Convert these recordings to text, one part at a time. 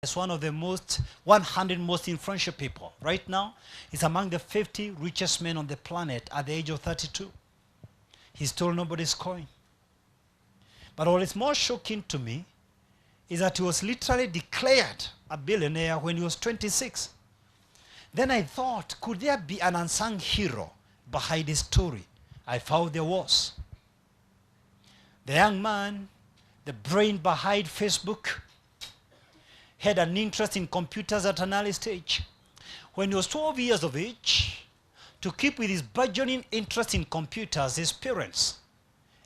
is one of the 100 most influential people. Right now, he's among the 50 richest men on the planet at the age of 32. He stole nobody's coin. But what is more shocking to me is that he was literally declared a billionaire when he was 26. Then I thought, could there be an unsung hero behind his story? I found there was. The young man, the brain behind Facebook, had an interest in computers at an early stage. When he was 12 years of age, to keep with his burgeoning interest in computers, his parents,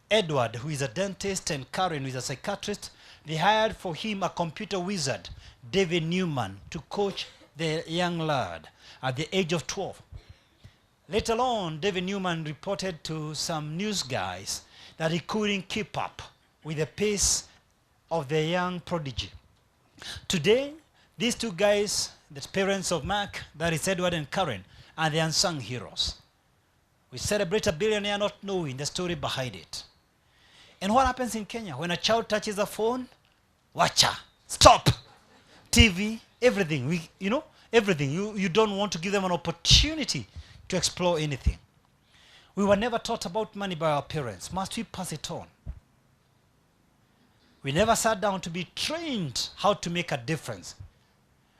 Edward, who is a dentist, and Karen, who is a psychiatrist, they hired for him a computer wizard, David Newman, to coach the young lad at the age of 12. Later on, David Newman reported to some news guys that he couldn't keep up with the pace of the young prodigy. Today, these two guys, the parents of Mark, that is Edward and Karen, are the unsung heroes. We celebrate a billionaire not knowing the story behind it. And what happens in Kenya? When a child touches a phone, watcha, stop, TV, everything. Everything. You don't want to give them an opportunity to explore anything. We were never taught about money by our parents. Must we pass it on? We never sat down to be trained how to make a difference.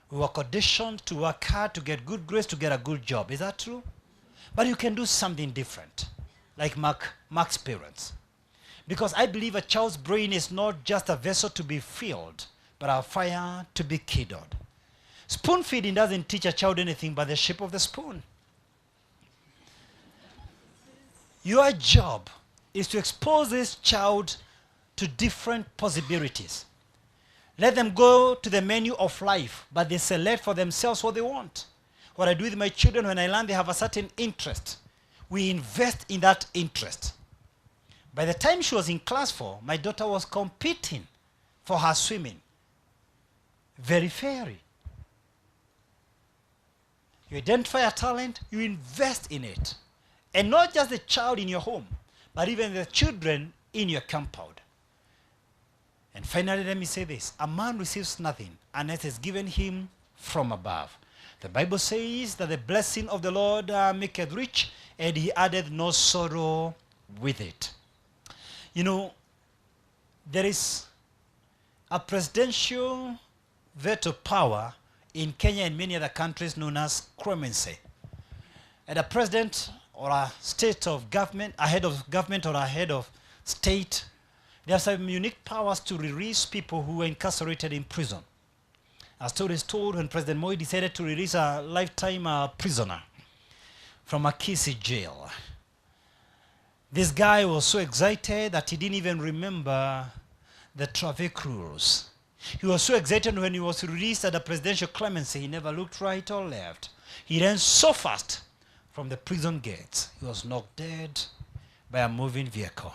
We were conditioned to work hard, to get good grades, to get a good job. Is that true? But you can do something different, like Mark's parents. Because I believe a child's brain is not just a vessel to be filled, but a fire to be kindled. Spoon feeding doesn't teach a child anything but the shape of the spoon. Your job is to expose this child to different possibilities. Let them go to the menu of life, but they select for themselves what they want. What I do with my children, when I learn they have a certain interest, we invest in that interest. By the time she was in class 4, my daughter was competing for her swimming. Very fairy. You identify a talent, you invest in it. And not just the child in your home, but even the children in your compound. And finally, let me say this. A man receives nothing unless it's given him from above. The Bible says that the blessing of the Lord maketh rich, and he addeth no sorrow with it. You know, there is a presidential veto power in Kenya and many other countries known as clemency. And a president or a state of government, a head of government or a head of state, they have some unique powers to release people who were incarcerated in prison. A story is told when President Moi decided to release a lifetime prisoner from a Kisii jail. This guy was so excited that he didn't even remember the traffic rules. He was so excited when he was released at the presidential clemency, he never looked right or left. He ran so fast from the prison gates, he was knocked dead by a moving vehicle.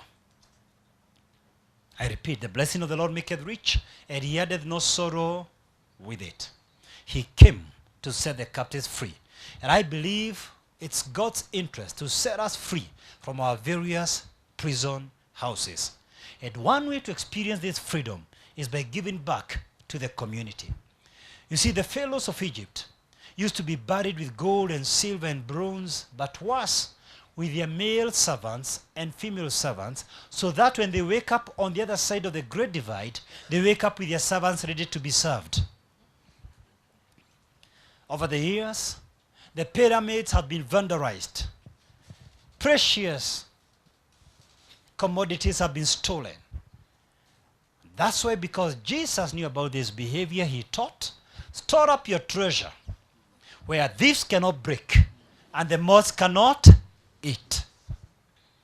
I repeat, the blessing of the Lord maketh rich, and he addeth no sorrow with it. He came to set the captives free. And I believe it's God's interest to set us free from our various prison houses. And one way to experience this freedom is by giving back to the community. You see, the pharaohs of Egypt used to be buried with gold and silver and bronze, but worse, with their male servants and female servants, so that when they wake up on the other side of the Great Divide, they wake up with their servants ready to be served. Over the years, the pyramids have been vandalized. Precious commodities have been stolen. That's why, because Jesus knew about this behavior, he taught, store up your treasure where thieves cannot break and the moths cannot eat.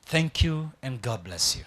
Thank you, and God bless you.